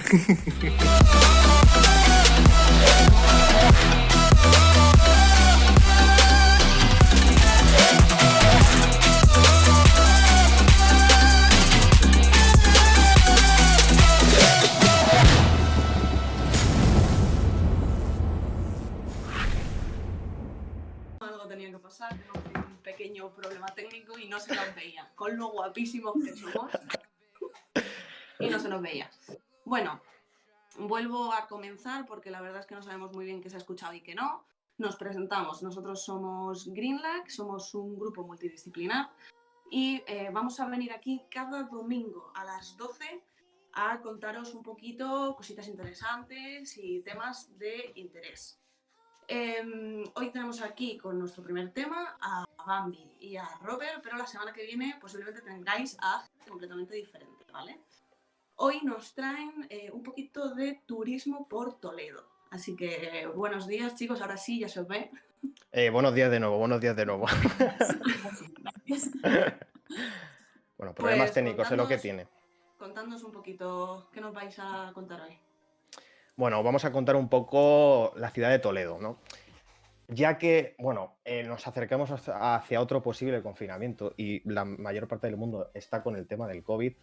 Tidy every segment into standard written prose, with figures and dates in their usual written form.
Algo tenía que pasar, tenemos un pequeño problema técnico y no se nos veía, con lo guapísimos que somos, y no se nos veía. Bueno, vuelvo a comenzar porque la verdad es que no sabemos muy bien qué se ha escuchado y qué no. Nos presentamos, nosotros somos Greenlag, somos un grupo multidisciplinar y vamos a venir aquí cada domingo a las 12 a contaros un poquito cositas interesantes y temas de interés. Hoy tenemos aquí con nuestro primer tema a Bambi y a Robert, pero la semana que viene posiblemente tengáis a gente completamente diferente, ¿vale? Hoy nos traen un poquito de turismo por Toledo. Así que buenos días, chicos, ahora sí, ya se os ve. Buenos días de nuevo, buenos días de nuevo. Bueno, problemas Pues técnicos es lo que tiene. Contadnos un poquito qué nos vais a contar hoy. Bueno, vamos a contar un poco la ciudad de Toledo, ¿no? Ya que, bueno, nos acercamos hacia otro posible confinamiento y la mayor parte del mundo está con el tema del COVID,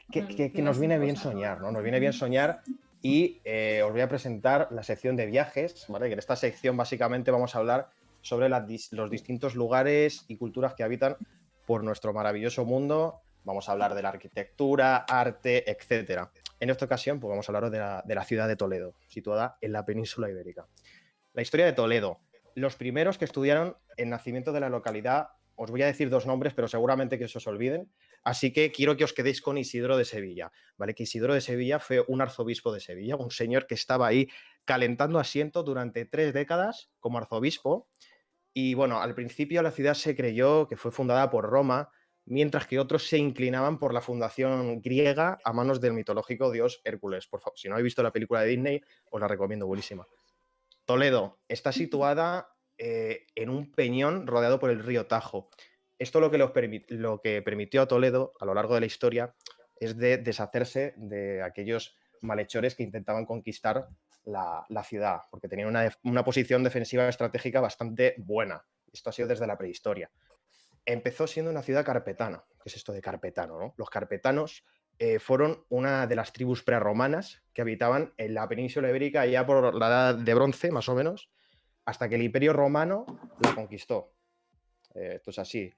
que nos viene bien soñar, ¿no? Nos viene bien soñar y os voy a presentar la sección de viajes, ¿vale? Que en esta sección básicamente vamos a hablar sobre los distintos lugares y culturas que habitan por nuestro maravilloso mundo. Vamos a hablar de la arquitectura, arte, etcétera. En esta ocasión, pues vamos a hablar de la ciudad de Toledo, situada en la península ibérica. La historia de Toledo. Los primeros que estudiaron el nacimiento de la localidad, os voy a decir dos nombres, pero seguramente que se os olviden. Así que quiero que os quedéis con Isidro de Sevilla, ¿vale? Que Isidro de Sevilla fue un arzobispo de Sevilla, un señor que estaba ahí calentando asiento durante 3 décadas como arzobispo. Y bueno, al principio la ciudad se creyó que fue fundada por Roma, mientras que otros se inclinaban por la fundación griega a manos del mitológico dios Hércules. Por favor, si no habéis visto la película de Disney, os la recomiendo, buenísima. Toledo está situada en un peñón rodeado por el río Tajo. Esto lo que permitió a Toledo a lo largo de la historia es de deshacerse de aquellos malhechores que intentaban conquistar la ciudad, porque tenían una posición defensiva estratégica bastante buena. Esto ha sido desde la prehistoria. Empezó siendo una ciudad carpetana. ¿Qué es esto de carpetano, no? Los carpetanos fueron una de las tribus prerromanas que habitaban en la península ibérica ya por la Edad de Bronce, más o menos, hasta que el Imperio Romano la conquistó. Esto es así.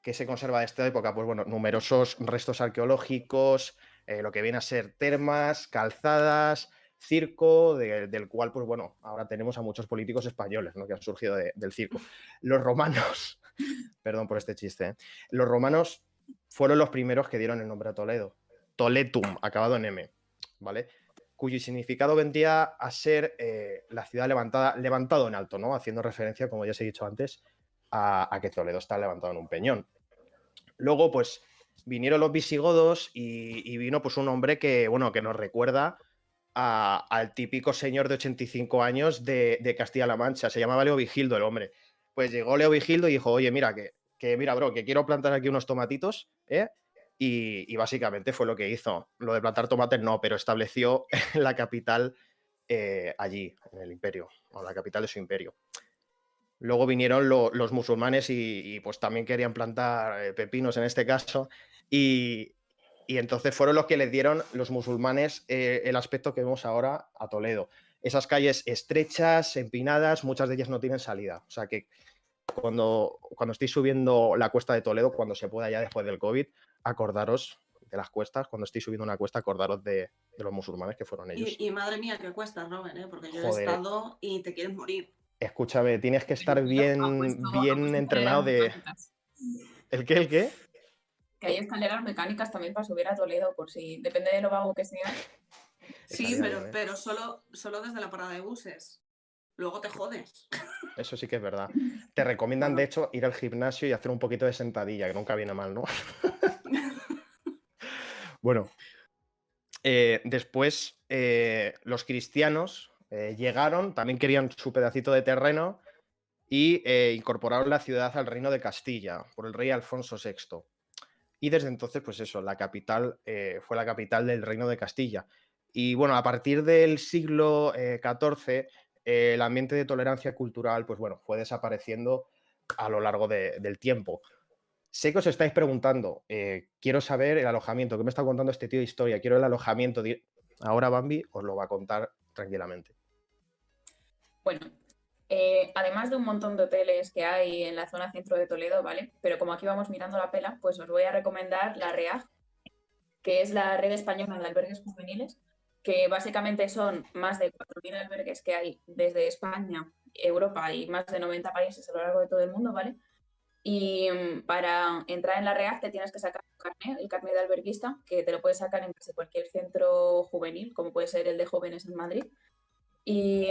¿Qué se conserva de esta época? Pues bueno, numerosos restos arqueológicos, lo que viene a ser termas, calzadas, circo, del cual, pues bueno, ahora tenemos a muchos políticos españoles, ¿no? Que han surgido del circo. Los romanos, perdón por este chiste, ¿eh? Los romanos fueron los primeros que dieron el nombre a Toledo. Toletum, acabado en M, ¿vale? Cuyo significado vendría a ser la ciudad levantado en alto, ¿no? Haciendo referencia, como ya os he dicho antes, a que Toledo está levantado en un peñón. Luego, pues, vinieron los visigodos y vino pues un hombre que, bueno, que nos recuerda al típico señor de 85 años de Castilla-La Mancha. Se llamaba Leovigildo el hombre. Pues llegó Leovigildo y dijo, oye, mira, mira, bro, que quiero plantar aquí unos tomatitos, ¿eh? Y básicamente fue lo que hizo. Lo de plantar tomates no, pero estableció la capital allí, en el imperio, o la capital de su imperio. Luego vinieron los musulmanes y pues también querían plantar pepinos en este caso. Y entonces fueron los que les dieron los musulmanes el aspecto que vemos ahora a Toledo. Esas calles estrechas, empinadas, muchas de ellas no tienen salida. O sea que cuando estéis subiendo la cuesta de Toledo, cuando se pueda ya después del COVID, acordaros de las cuestas. Cuando estéis subiendo una cuesta, acordaros de los musulmanes que fueron ellos. Y madre mía, qué cuestas, Robert, ¿eh? Porque yo Joder. he estado y te quieres morir. Escúchame, tienes que estar bien entrenado de... ¿El qué? ¿El qué? Que hay escaleras mecánicas también para subir a Toledo, por si depende de lo vago que sea. Sí, pero solo desde la parada de buses. Luego te jodes. Eso sí que es verdad. Te recomiendan, de hecho, ir al gimnasio y hacer un poquito de sentadilla, que nunca viene mal, ¿no? Bueno, después los cristianos llegaron, también querían su pedacito de terreno y incorporaron la ciudad al reino de Castilla por el rey Alfonso VI. Y desde entonces, pues eso, la capital fue la capital del reino de Castilla. Y bueno, a partir del siglo XIV, el ambiente de tolerancia cultural, pues bueno, fue desapareciendo a lo largo del tiempo. Sé que os estáis preguntando, quiero saber el alojamiento, ¿qué me está contando este tío de historia? Quiero el alojamiento. Ahora Bambi os lo va a contar tranquilamente. Bueno, además de un montón de hoteles que hay en la zona centro de Toledo, ¿vale? Pero como aquí vamos mirando la pela, pues os voy a recomendar la REAG, que es la Red Española de Albergues Juveniles, que básicamente son más de 4.000 albergues que hay desde España, Europa y más de 90 países a lo largo de todo el mundo, ¿vale? Y para entrar en la REAG te tienes que sacar un carnet, el carnet de alberguista, que te lo puedes sacar en casi cualquier centro juvenil, como puede ser el de jóvenes en Madrid. Y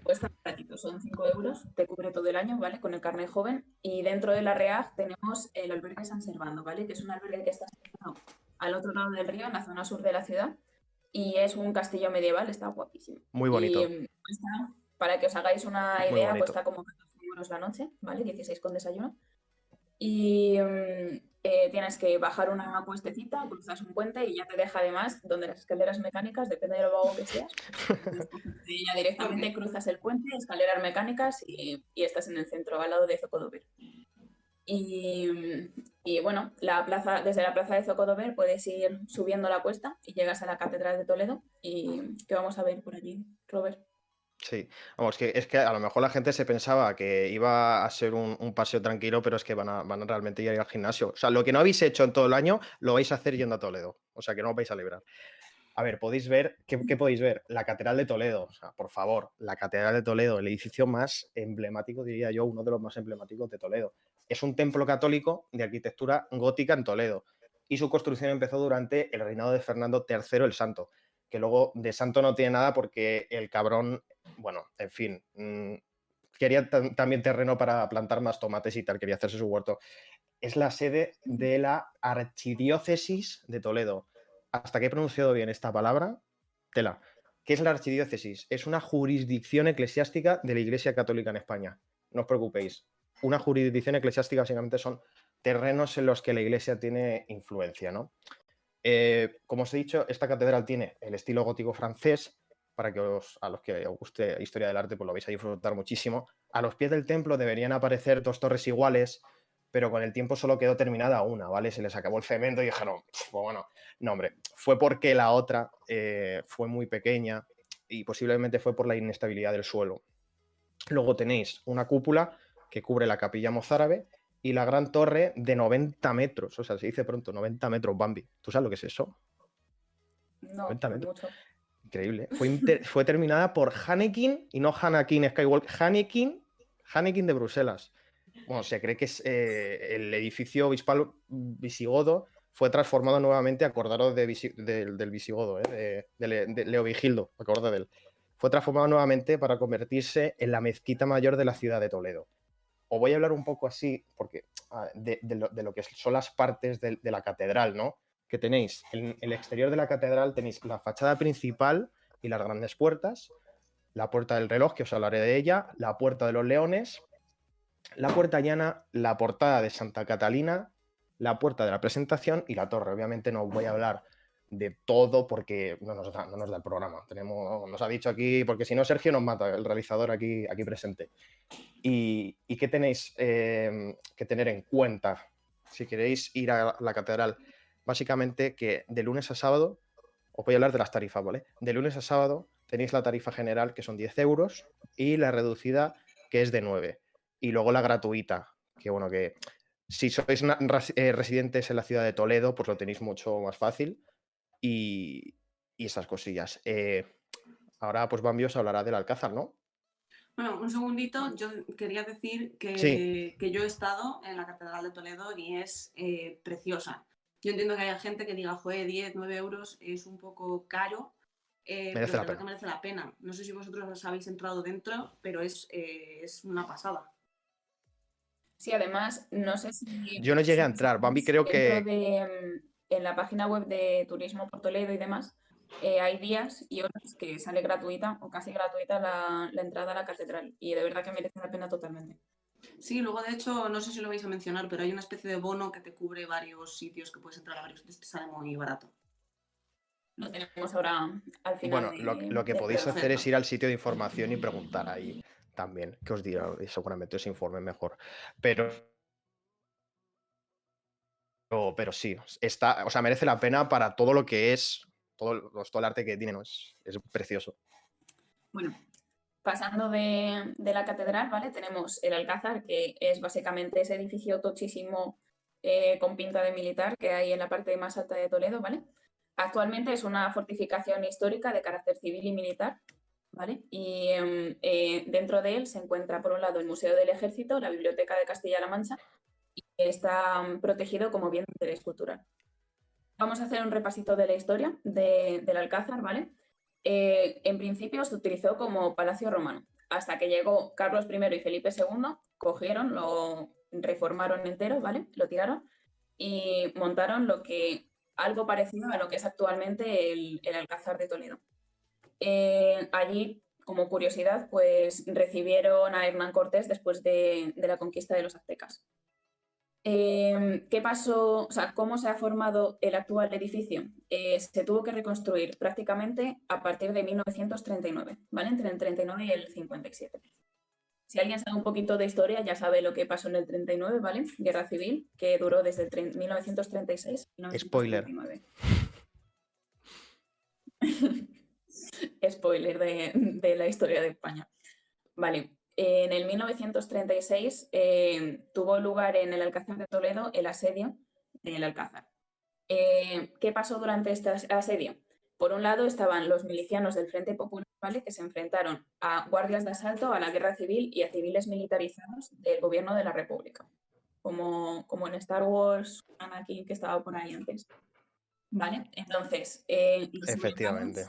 cuesta baratito, son 5 euros, te cubre todo el año, ¿vale? Con el carnet joven. Y dentro de la REAG tenemos el albergue San Servando, ¿vale? Que es un albergue que está situado al otro lado del río, en la zona sur de la ciudad. Y es un castillo medieval, está guapísimo. Muy Y bonito, cuesta, para que os hagáis una muy idea, bonito. cuesta como 14 euros la noche, ¿vale? 16 con desayuno. Y tienes que bajar una cuestecita, cruzas un puente y ya te deja además donde las escaleras mecánicas, depende de lo vago que seas, pues ya directamente cruzas el puente, escaleras mecánicas y estás en el centro, al lado de Zocodover. Y bueno, desde la plaza de Zocodover puedes ir subiendo la cuesta y llegas a la Catedral de Toledo. ¿Y qué vamos a ver por allí, Robert? Sí, vamos, que es que a lo mejor la gente se pensaba que iba a ser un paseo tranquilo, pero es que van a realmente ir al gimnasio. O sea, lo que no habéis hecho en todo el año, lo vais a hacer yendo a Toledo. O sea, que no os vais a librar. A ver, podéis ver, ¿qué podéis ver? La Catedral de Toledo. O sea, por favor, la Catedral de Toledo, el edificio más emblemático, diría yo, uno de los más emblemáticos de Toledo. Es un templo católico de arquitectura gótica en Toledo. Y su construcción empezó durante el reinado de Fernando III el Santo, que luego de santo no tiene nada porque el cabrón, bueno, en fin, quería también terreno para plantar más tomates y tal, quería hacerse su huerto. Es la sede de la Archidiócesis de Toledo. Hasta que he pronunciado bien esta palabra, tela. ¿Qué es la archidiócesis? Es una jurisdicción eclesiástica de la Iglesia Católica en España. No os preocupéis. Una jurisdicción eclesiástica básicamente son terrenos en los que la Iglesia tiene influencia, ¿no? Como os he dicho, esta catedral tiene el estilo gótico francés, para que a los que os guste historia del arte, pues lo vais a disfrutar muchísimo. A los pies del templo deberían aparecer dos torres iguales, pero con el tiempo solo quedó terminada una, ¿vale? Se les acabó el cemento y dijeron, pues bueno, no, hombre, fue porque la otra fue muy pequeña y posiblemente fue por la inestabilidad del suelo. Luego tenéis una cúpula que cubre la capilla mozárabe y la gran torre de 90 metros. O sea, se dice pronto, 90 metros, Bambi. ¿Tú sabes lo que es eso? No, 90 metros. mucho. Increíble. Fue terminada por Hanekin y no Anakin Skywalker. Hanekin de Bruselas. Bueno, se cree que es el edificio obispal visigodo fue transformado nuevamente, acordaros del visigodo, de Leovigildo, acordaros de él. Fue transformado nuevamente para convertirse en la mezquita mayor de la ciudad de Toledo. Os voy a hablar un poco así, porque de lo que son las partes de la catedral, ¿no? Que tenéis, en el exterior de la catedral tenéis la fachada principal y las grandes puertas, la puerta del reloj, que os hablaré de ella, la puerta de los leones, la puerta llana, la portada de Santa Catalina, la puerta de la presentación y la torre. Obviamente no os voy a hablar de todo porque no nos da el programa. Nos ha dicho aquí, porque si no Sergio nos mata, el realizador aquí presente. ¿Y qué tenéis que tener en cuenta si queréis ir a la catedral? Básicamente que de lunes a sábado, os voy a hablar de las tarifas, ¿vale? De lunes a sábado tenéis la tarifa general, que son 10 euros, y la reducida, que es de 9. Y luego la gratuita, que bueno, que si sois residentes en la ciudad de Toledo, pues lo tenéis mucho más fácil. Y esas cosillas. Ahora, pues Bambi os hablará del Alcázar, ¿no? Bueno, un segundito, yo quería decir Sí. que yo he estado en la Catedral de Toledo y es preciosa. Yo entiendo que haya gente que diga, joder, 10, 9 euros es un poco caro, pero es Merece la verdad que pena. merece la pena. No sé si vosotros os habéis entrado dentro, pero es una pasada. Sí, además, no sé si Yo no llegué a entrar. Bambi creo dentro que... de en la página web de Turismo por Toledo y demás, hay días y horas que sale gratuita o casi gratuita la entrada a la catedral y de verdad que merece la pena totalmente. Sí, luego de hecho, no sé si lo vais a mencionar, pero hay una especie de bono que te cubre varios sitios, que puedes entrar a varios sitios, te sale muy barato. lo tenemos ahora al final Bueno, lo que del podéis programa. hacer es ir al sitio de información y preguntar ahí también, que os dirá, y seguramente os informe mejor. Pero sí, está, o sea, merece la pena para todo lo que es, todo el arte que tiene, ¿no? Es precioso. Bueno, pasando de la catedral, ¿vale? Tenemos el Alcázar, que es básicamente ese edificio tochísimo con pinta de militar que hay en la parte más alta de Toledo, ¿vale? Actualmente es una fortificación histórica de carácter civil y militar, ¿vale? Y dentro de él se encuentra, por un lado, el Museo del Ejército, la Biblioteca de Castilla-La Mancha, y está protegido como bien de interés cultural. Vamos a hacer un repasito de la historia del Alcázar, ¿vale? En principio se utilizó como palacio romano, hasta que llegó Carlos I y Felipe II, cogieron, lo reformaron entero, ¿vale? Lo tiraron y montaron algo parecido a lo que es actualmente el Alcázar de Toledo. Allí, como curiosidad, pues recibieron a Hernán Cortés después de la conquista de los aztecas. ¿Qué pasó? O sea, ¿cómo se ha formado el actual edificio? Se tuvo que reconstruir prácticamente a partir de 1939, ¿vale? Entre el 39 y el 57. Si alguien sabe un poquito de historia, ya sabe lo que pasó en el 39, ¿vale? Guerra civil, que duró desde el 1936 a Spoiler. 1939. Spoiler de la historia de España. Vale, en el 1936 tuvo lugar en el Alcázar de Toledo el asedio del Alcázar. ¿Qué pasó durante este asedio? Por un lado estaban los milicianos del Frente Popular, ¿vale? Que se enfrentaron a guardias de asalto, a la guerra civil y a civiles militarizados del gobierno de la República, como en Star Wars, Anakin, que estaba por ahí antes. ¿Vale? Entonces, Efectivamente.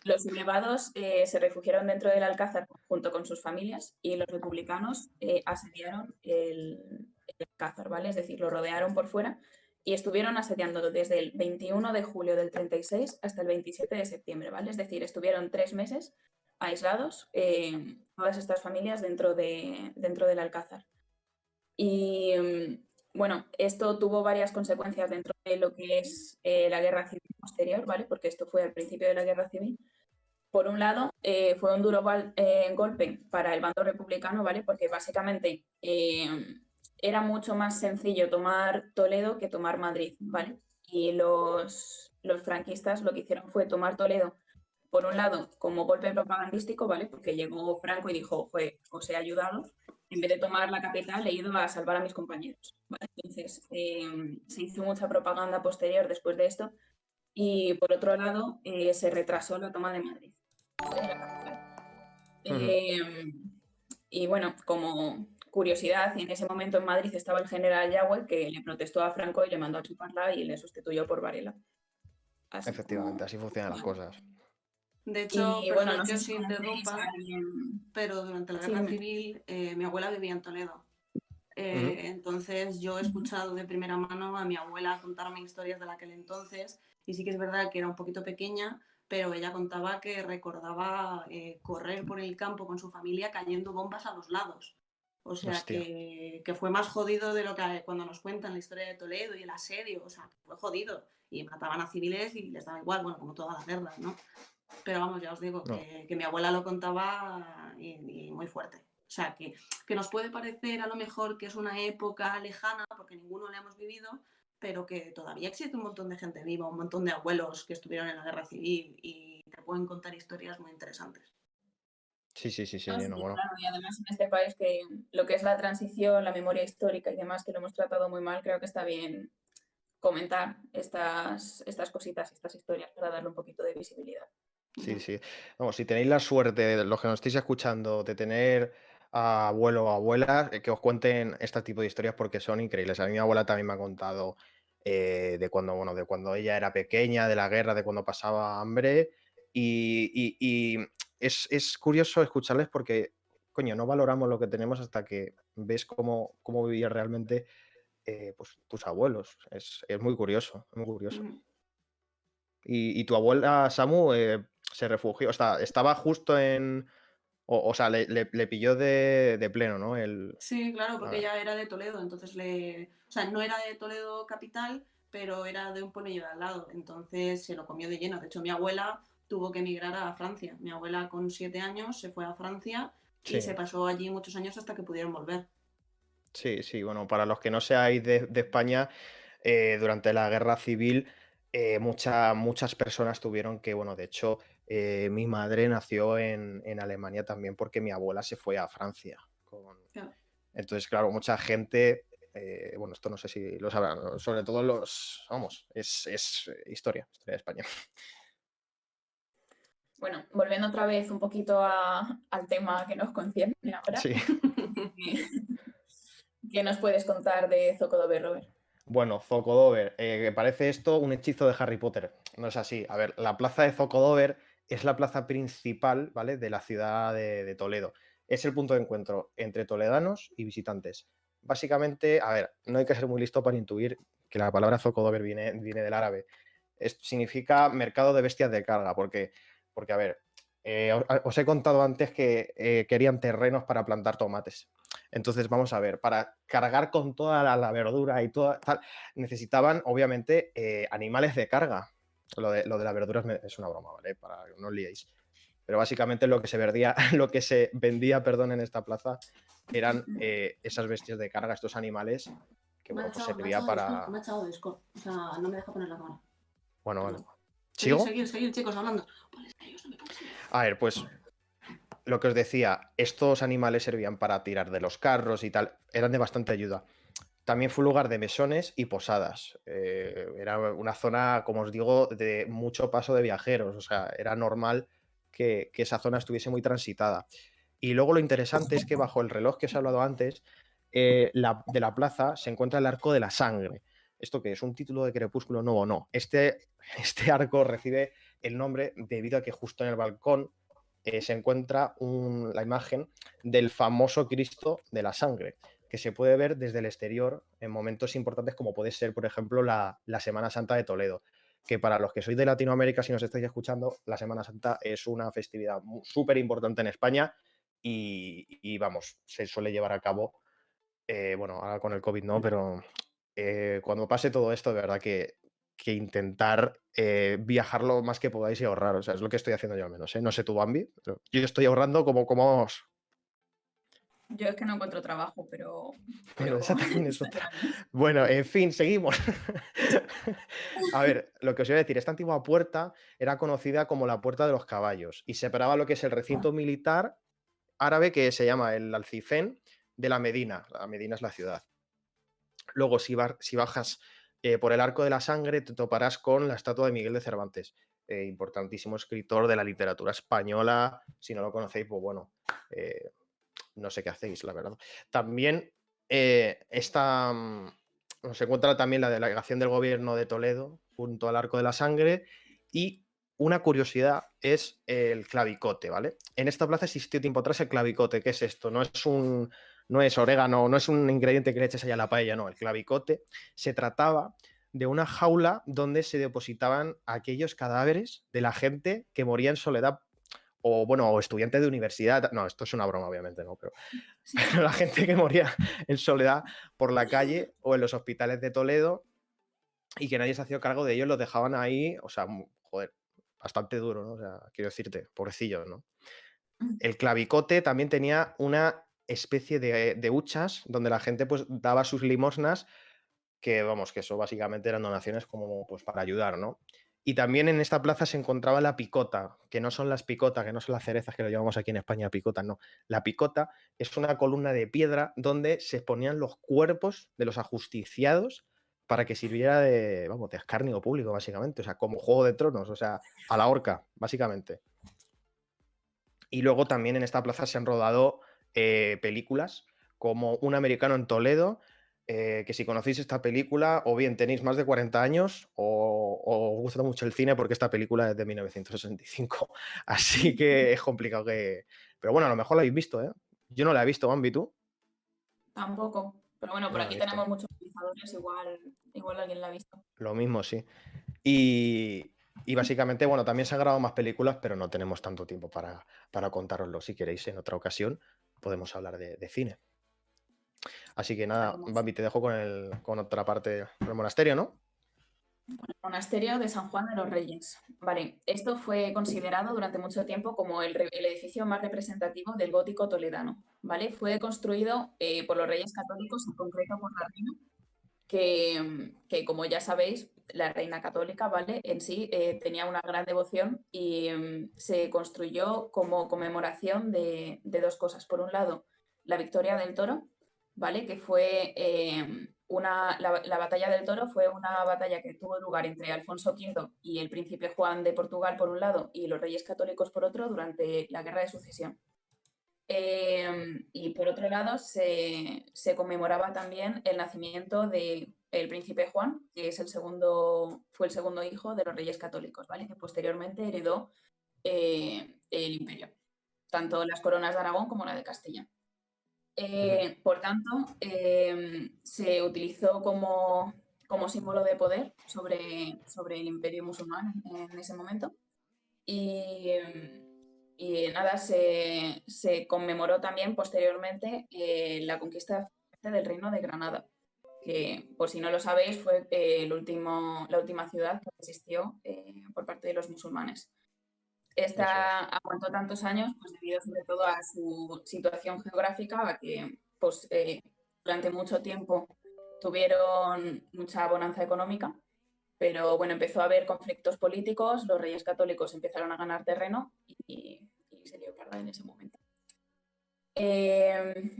los sublevados se refugiaron dentro del Alcázar junto con sus familias y los republicanos asediaron el Alcázar, ¿vale? Es decir, lo rodearon por fuera y estuvieron asediándolo desde el 21 de julio del 36 hasta el 27 de septiembre, ¿vale? Es decir, estuvieron 3 meses aislados todas estas familias dentro del Alcázar. Y bueno, esto tuvo varias consecuencias dentro de lo que es la guerra civil posterior, ¿vale? Porque esto fue al principio de la guerra civil. Por un lado, fue un duro golpe para el bando republicano, ¿vale? Porque básicamente era mucho más sencillo tomar Toledo que tomar Madrid, ¿vale? Y los franquistas lo que hicieron fue tomar Toledo, por un lado, como golpe propagandístico, ¿vale? Porque llegó Franco y dijo, os he ayudado, en vez de tomar la capital, he ido a salvar a mis compañeros, ¿vale? Entonces, se hizo mucha propaganda posterior después de esto y, por otro lado, se retrasó la toma de Madrid, ¿vale? De la capital. Y bueno, como curiosidad, en ese momento en Madrid estaba el general Yagüe, que le protestó a Franco y le mandó a chuparla y le sustituyó por Varela. Así Efectivamente, como... así funcionan las cosas. De hecho, Y bueno, perdonad no que sé os si conocéis interrumpa, a alguien... pero durante la Sí, guerra dime. civil mi abuela vivía en Toledo. Ujú. Entonces yo he escuchado de primera mano a mi abuela contarme historias de aquel entonces y sí que es verdad que era un poquito pequeña, pero ella contaba que recordaba correr por el campo con su familia cayendo bombas a los lados. O sea Hostia. que fue más jodido de lo que cuando nos cuentan la historia de Toledo y el asedio, o sea, fue jodido. Y mataban a civiles y les daba igual, bueno, como todas las guerras, ¿no? Pero vamos, ya os digo No. que mi abuela lo contaba y muy fuerte. O sea, que nos puede parecer a lo mejor que es una época lejana, porque ninguno la hemos vivido, pero que todavía existe un montón de gente viva, un montón de abuelos que estuvieron en la guerra civil y te pueden contar historias muy interesantes. Sí, No, sí, no, bueno. claro, y además en este país que lo que es la transición, la memoria histórica y demás, que lo hemos tratado muy mal, creo que está bien comentar estas cositas, estas historias, para darle un poquito de visibilidad. Sí. Vamos, si tenéis la suerte, los que nos estéis escuchando, de tener a abuelo o abuela, que os cuenten este tipo de historias porque son increíbles. A mí mi abuela también me ha contado de cuando ella era pequeña, de la guerra, de cuando pasaba hambre. Y es curioso escucharles porque, coño, no valoramos lo que tenemos hasta que ves cómo vivían realmente pues, tus abuelos. Es muy curioso, es muy curioso. Ujú. Y tu abuela, Samu, se refugió, estaba justo en... O sea, le pilló de pleno, ¿no? Sí, claro, porque Ah, ella era de Toledo, entonces o sea, no era de Toledo capital, pero era de un pueblo de al lado, entonces se lo comió de lleno. De hecho, mi abuela tuvo que emigrar a Francia. Mi abuela con 7 años se fue a Francia y se Sí, pasó allí muchos años hasta que pudieron volver. sí, sí. Bueno, para los que no seáis de España, durante la guerra civil, muchas personas tuvieron que, bueno, de hecho, mi madre nació en Alemania también porque mi abuela se fue a Francia. Claro. Entonces, claro, mucha gente, bueno, esto no sé si lo sabrán, ¿no? Sobre todo vamos, es historia de España. Bueno, volviendo otra vez un poquito al tema que nos concierne ahora, Sí. ¿qué nos puedes contar de Zocodover, Robert? Bueno, Zocodover, que parece esto un hechizo de Harry Potter. No es así. A ver, la plaza de Zocodover es la plaza principal, ¿vale? De la ciudad de Toledo. Es el punto de encuentro entre toledanos y visitantes. Básicamente, a ver, no hay que ser muy listo para intuir que la palabra Zocodover viene del árabe. Significa mercado de bestias de carga, porque a ver, os he contado antes que querían terrenos para plantar tomates. Entonces, vamos a ver, para cargar con toda la verdura y toda tal, necesitaban, obviamente, animales de carga. Lo de la verdura es una broma, ¿vale? Para que no os liéis. Pero básicamente lo que se vendía, lo que se vendía, perdón, en esta plaza eran esas bestias de carga, estos animales que, Me ha bueno, pues echado, me ha servía echado Discord, para. me ha echado Discord. O sea, no me deja poner la cámara. Bueno, vale. Perdón. Seguir, ¿Sigo? seguir, seguir, chicos, hablando. Pues ellos no me pueden seguir. A ver, pues lo que os decía, estos animales servían para tirar de los carros y tal, eran de bastante ayuda. También fue un lugar de mesones y posadas. Era una zona, como os digo, de mucho paso de viajeros. O sea, era normal que esa zona estuviese muy transitada. Y luego lo interesante es que bajo el reloj que os he hablado antes, de la plaza se encuentra el Arco de la Sangre. ¿Esto qué es? ¿Un título de Crepúsculo? No, no. Este arco recibe el nombre debido a que justo en el balcón se encuentra la imagen del famoso Cristo de la Sangre, que se puede ver desde el exterior en momentos importantes como puede ser, por ejemplo, la Semana Santa de Toledo, que para los que sois de Latinoamérica, si nos estáis escuchando, la Semana Santa es una festividad súper importante en España y, vamos, se suele llevar a cabo, bueno, ahora con el COVID no, pero cuando pase todo esto, de verdad que intentar viajar lo más que podáis y ahorrar, o sea, es lo que estoy haciendo yo al menos, ¿eh? No sé tú, Bambi, pero yo estoy ahorrando como vamos. Yo es que no encuentro trabajo, Bueno, esa también es está otra. grande. Bueno, en fin, seguimos. A ver, lo que os iba a decir, esta antigua puerta era conocida como la Puerta de los Caballos y separaba lo que es el recinto militar árabe que se llama el Alcifén de la Medina. La Medina es la ciudad. Luego, si bajas por el Arco de la Sangre, te toparás con la estatua de Miguel de Cervantes, importantísimo escritor de la literatura española. Si no lo conocéis, pues bueno, no sé qué hacéis, la verdad. También se encuentra también la delegación del gobierno de Toledo junto al Arco de la Sangre y una curiosidad es el clavicote, ¿vale? En esta plaza existió tiempo atrás el clavicote. ¿Qué es esto? No es orégano, no es un ingrediente que le eches allá a la paella, no. El clavicote se trataba de una jaula donde se depositaban aquellos cadáveres de la gente que moría en soledad o bueno, o estudiantes de universidad. No, esto es una broma, obviamente, no, pero Sí. la gente que moría en soledad por la calle o en los hospitales de Toledo y que nadie se hacía cargo de ellos, los dejaban ahí, o sea, joder, bastante duro, ¿no? O sea, quiero decirte, pobrecillos, ¿no? El clavicote también tenía una especie de huchas donde la gente pues daba sus limosnas, que vamos, que eso básicamente eran donaciones como pues para ayudar, ¿no? Y también en esta plaza se encontraba la picota, que no son las picotas, que no son las cerezas que lo llamamos aquí en España, picotas, no. La picota es una columna de piedra donde se ponían los cuerpos de los ajusticiados para que sirviera vamos, de escarnio público, básicamente. O sea, como Juego de Tronos, o sea, a la horca, básicamente. Y luego también en esta plaza se han rodado películas como Un americano en Toledo, que si conocéis esta película, o bien tenéis más de 40 años o os gusta mucho el cine porque esta película es de 1965. Así que es complicado que. Pero bueno, a lo mejor la habéis visto, ¿eh? Yo no la he visto, Bambi, ¿tú? Tampoco. Pero bueno, Yo por no la he aquí visto. tenemos muchos utilizadores, igual alguien la ha visto. Lo mismo, sí. Y básicamente, bueno, también se han grabado más películas, pero no tenemos tanto tiempo para contároslo. Si queréis, en otra ocasión podemos hablar de cine. Así que nada, Haremos. Bambi, te dejo con otra parte del monasterio, ¿no? Monasterio de San Juan de los Reyes. Vale, esto fue considerado durante mucho tiempo como el edificio más representativo del gótico toledano. ¿Vale? Fue construido por los Reyes Católicos, en concreto por la reina, que como ya sabéis, la reina católica, ¿vale? En sí tenía una gran devoción y se construyó como conmemoración de dos cosas. Por un lado, la victoria del Toro, ¿vale? Que fue la batalla del Toro fue una batalla que tuvo lugar entre Alfonso V y el príncipe Juan de Portugal por un lado y los Reyes Católicos por otro durante la Guerra de Sucesión. Y por otro lado, se conmemoraba también el nacimiento del príncipe Juan, que es fue el segundo hijo de los Reyes Católicos, ¿vale? Que posteriormente heredó el imperio, tanto las coronas de Aragón como la de Castilla. Por tanto, se utilizó como símbolo de poder sobre el imperio musulmán en ese momento. Y nada, se conmemoró también posteriormente la conquista del Reino de Granada, que por si no lo sabéis fue la última ciudad que existió por parte de los musulmanes. Esta aguantó tantos años pues, debido sobre todo a su situación geográfica, a que pues, durante mucho tiempo tuvieron mucha bonanza económica, pero bueno, empezó a haber conflictos políticos, los Reyes Católicos empezaron a ganar terreno y se lió parda en ese momento.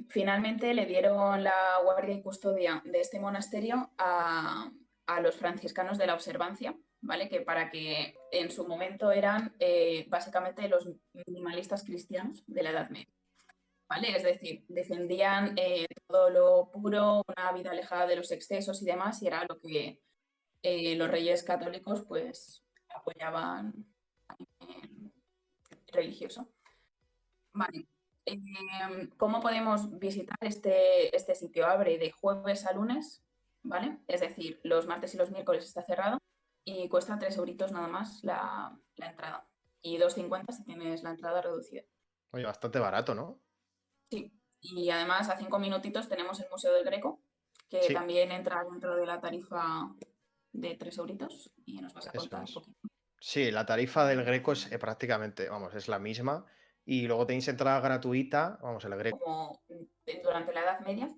Finalmente le dieron la guardia y custodia de este monasterio a los franciscanos de la Observancia, ¿vale? Que para que en su momento eran básicamente los minimalistas cristianos de la Edad Media, ¿vale? Es decir, defendían todo lo puro, una vida alejada de los excesos y demás, y era lo que los Reyes Católicos pues apoyaban a nivel religioso. Vale. ¿Cómo podemos visitar este sitio? Abre de jueves a lunes, ¿vale? Es decir, los martes y los miércoles está cerrado y cuesta 3 euritos nada más la entrada. Y 2,50 si tienes la entrada reducida. Oye, bastante barato, ¿no? Sí, y además a 5 minutitos tenemos el Museo del Greco, que Sí. también entra dentro de la tarifa de 3 euritos y nos vas a Eso contar es. un poquito. Sí, la tarifa del Greco es prácticamente, vamos, es la misma. Y luego tenéis entrada gratuita, vamos, el Greco. Como durante la Edad Media,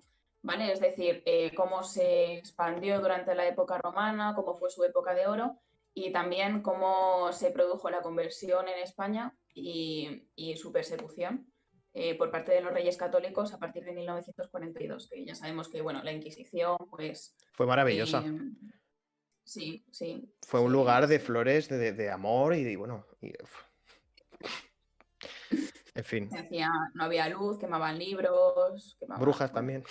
¿vale? Es decir, cómo se expandió durante la época romana, cómo fue su época de oro y también cómo se produjo la conversión en España y su persecución por parte de los Reyes Católicos a partir de 1942, que ya sabemos que, bueno, la Inquisición, pues... Fue maravillosa. Sí, sí. Fue un lugar de flores, de amor y bueno, en fin. No había luz, quemaban libros, Brujas también.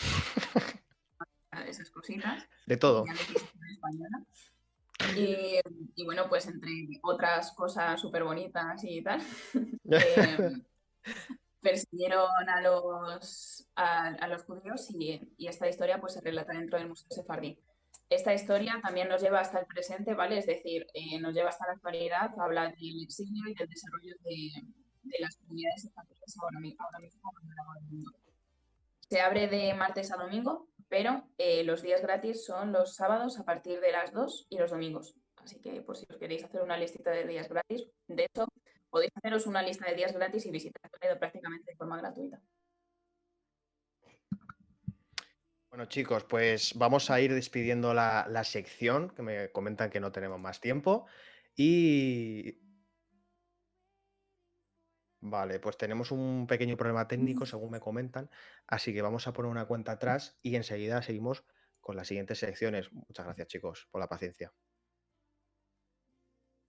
Esas cositas. De todo. Y bueno, pues entre otras cosas súper bonitas y tal, persiguieron a los judíos y esta historia pues se relata dentro del Museo Sefardí. Esta historia también nos lleva hasta el presente, ¿vale? Es decir, nos lleva hasta la actualidad, habla del exilio y del desarrollo de las comunidades sefardíes ahora mismo en el mundo. Se abre de martes a domingo, pero los días gratis son los sábados a partir de las 2 y los domingos. Así que por si os queréis hacer una listita de días gratis, de hecho, podéis haceros una lista de días gratis y visitar Toledo prácticamente de forma gratuita. Bueno, chicos, pues vamos a ir despidiendo la sección, que me comentan que no tenemos más tiempo. Y... Vale, pues tenemos un pequeño problema técnico, según me comentan, así que vamos a poner una cuenta atrás y enseguida seguimos con las siguientes secciones. Muchas gracias, chicos, por la paciencia.